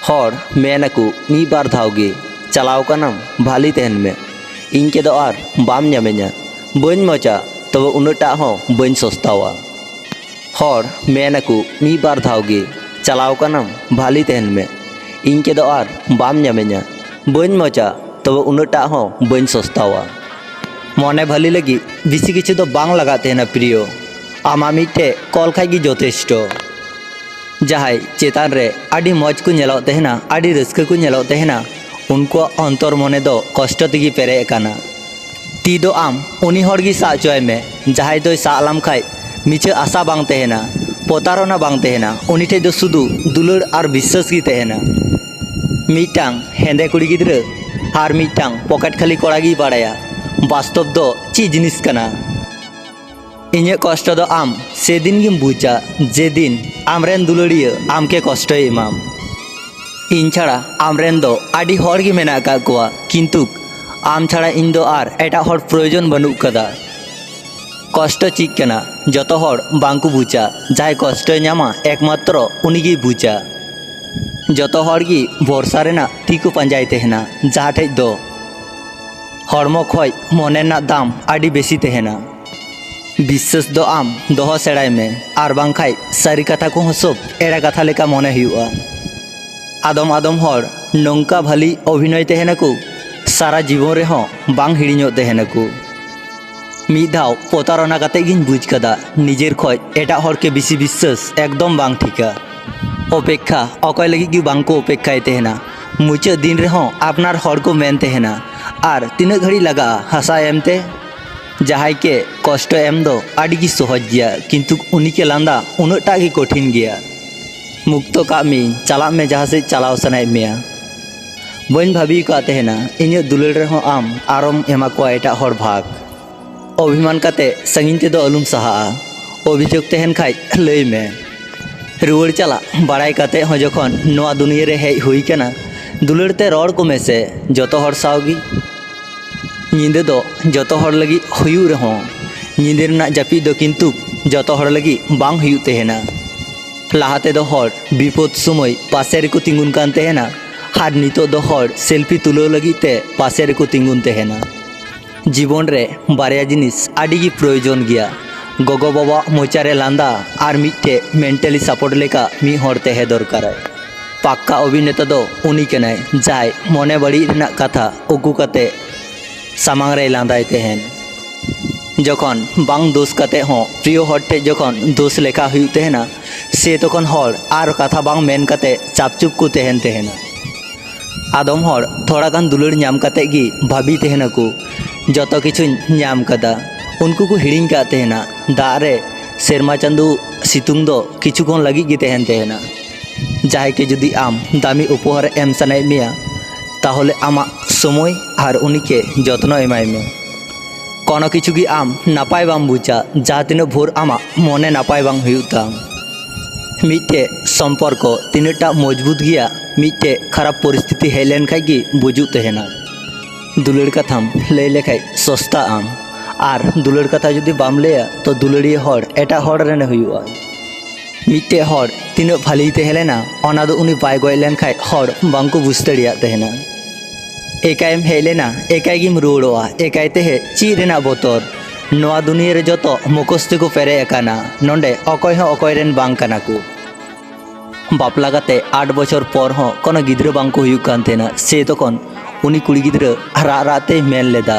हर मेनकु मी बार धावगे चलाव कनाम भाली तहन में इन के दो आर बाम नामे냐 बन मजा तब उन्नटा हो बन सस्तावा हर मेनकु मी बार धावगे चलाव कनाम भाली तहन में इन के दो आर बाम नामे냐 बन मजा तब उन्नटा हो बन सस्तावा मने भाली लगी बिसी किछु दो बांग लगा तहना प्रियो आमा मिटे कल खाई जथेष्ट जहाय चेतान रे आडी मौज को नेलो तहना आडी रस्क को नेलो तहना उनको अंतर मने दो कष्ट तेगी पेरे काना ती दो आम उनी हरगी सा चोय में जहाय दो सालाम खाय मिचे आशा बांग तहना पोतारना बांग तहना उनी ठे दो सुदु दुलड़ आर विश्वास की तहना मिटांग हेंदे कुड़ी गिद्र आर मिटांग पॉकेट खाली कोड़ागी बाड़ाया वास्तव दो ची जिनिस कना इन्हें कष्ट दो आम से दिन गिम बुझा जे दिन आमरेन दुलड़िया आम के कष्ट इमाम इन छाड़ा आमरेन दो आडी हर गी मेना का कोआ किंतु आम छाड़ा इन दो आर एटा हर प्रयोजन बनू कदा कष्ट चिक केना जतो हर बांकु बुझा जाय कष्ट न्यामा एकमात्र उनिगी बुझा जतो हर गी भरसा रेना तीकु पंजाय तहना जहाँ ठेज दो हरमो खय मनेना दाम आडी बेसी तहना विश्वास दो आम दोह सेड़ाई में आर बांखाय सारी कथा को सब एड़ा कथा लेका मने हुआ आदम आदम हर नौका भाली अभिनय तहनाकु सारा जीवन रे हों बांग हिड़िñो तहनाकु मिद धाव पोतारना काते गिन बुझ कदा निजेर खय एटा हर के बेसी विश्वास एकदम बांग ठीका अपेक्षा अकय लगी कि बांग को अपेक्षाय तहना मुचाद दिन रे हों आपनार हर को मेन तहना आर तीना घड़ी लगा हसा एमते जहाय के कष्ट एम दो आड़ी की सहज गया किंतु उन्हीं के लांदा उन्नटा की कठिन गया मुक्त कामी चला में जहाँ से चलाव सनाय मेया बन भाभी का तहना इन दुलड़ रहो आम आरम एमा को एटा हर भाग अभिमान काते संगिन ते दो अलुम सहा अभियोग तहन खाय लय में रुवाड़ चला बड़ाई काते हो जखन नोआ दुनिया रे हेज हुई केना दुलड़ते रड़ को में से जतो हर सावगी नींद दो जतो हर लगी हुयु रहो नींद रना जापी दो किंतु जतो हर लगी बांग हुयु तहना लाहाते दो हर विपद समय पासे रे को तिंगुन कान तहना हार नितो दो हर सेल्फी तुलो लगी ते पासे रे को तिंगुन तहना जीवन रे बारिया जिनिस आडी की प्रयोजन गया गोगो बाबा मोचारे लांदा आर मिट्टे मेंटली सपोर्ट लेका मी हर तेहे दरकार पक्का अभिनेता दो उनी केनाय जाय मने बड़ी रना कथा उकु काते सामांग रे लांदाय तहन जखन बांग दोष काते हो प्रिय हर ठे जखन दोष लेखा हुई तहना से तखन हर आर कथा बांग मेन काते चापचुप को तहन तहना आदम हर थोड़ा गान दुलड़ नाम काते गी भाभी तहना को जतो किछु नाम कदा उनको को हिड़िंग का तहना दा रे सेरमा चंदू सितुंग दो किछु कोन लगी गी तहन तहना जाय के जुदी आम दामी उपहार एम सनाय मिया ताहले आमा समय और उनके जत्न एमाय में कोनो किछु की आम नापाय बाम बुझा जहाँ तीन भोर आमा मने नापाय बांग हुयुताम मिट्टे सम्पर्क तीनटा मजबूत गया मिट्टे खराब परिस्थिति हेज लेन खाय की बुझु तहना दुलड़ कथाम लय लेखाय सस्ता आम आर दुलड़ कथा जुदी बाम लया तो दुलड़िया हर एटा हर रेने हुयुआ मिट्टे हर तीन भाली तहेलेना ओना दो उनी बाय गय लेन खाय हर बांको बुझ दड़िया तहना एकायम हेलेना एकाय गिम रुड़ोआ एकाय तेहे ची रेना बोतर नोआ दुनिया रे जतो मुखस्ते को पेरे एकाना नोंडे अकय हो अकय रेन बांग काना को बापला काते 8 बछर पर हो कोनो गिद्र बांग को हुयु कान तेना से तखन उनी कुड़ी गिद्र राते मेन लेदा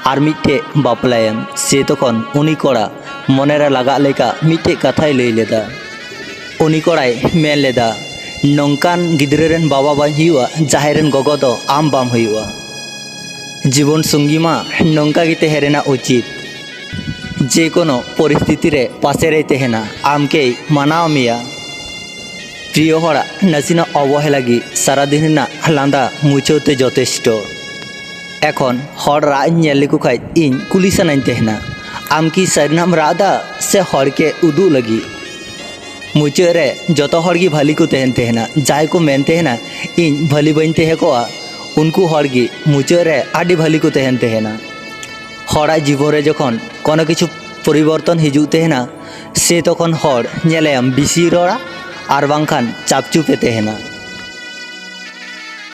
आर मिट्टे बापलायम से तखन उनी कोड़ा मनेरा लगा लेका मिट्टे कथाय लय लेदा उनी कोड़ाय मेन लेदा नौकान गिद्रे रेन बाबा बां हुआ जहाय रेन गोगो दो आम बाम हुआ जीवन संगी मा नौका गे तहेरेना उचित जे कोनो परिस्थिति रे पासे रे तहेना आम के मानाव मिया प्रिय हड़ा नासिना अवहेला गी सारा दिन ना लांदा मुचौते जथेष्ट एखन हर राग नेल लेको खाय इन कुली सानाኝ तहना आम की सारिनाम रादा से हर के उदू लगी मुचाद रे जतो हर गी भाली को तहन तहना जाय को मेन तहना इन भाली बन तहे कोआ उनको हर गी मुचाद रे आडी भाली को तहन तहना हरा जीवन रे जखन कोनो किछु परिवर्तन हिजु तहना से तखन हर नेलेम बिसी रड़ा आर बांखान चापचुपे तहना।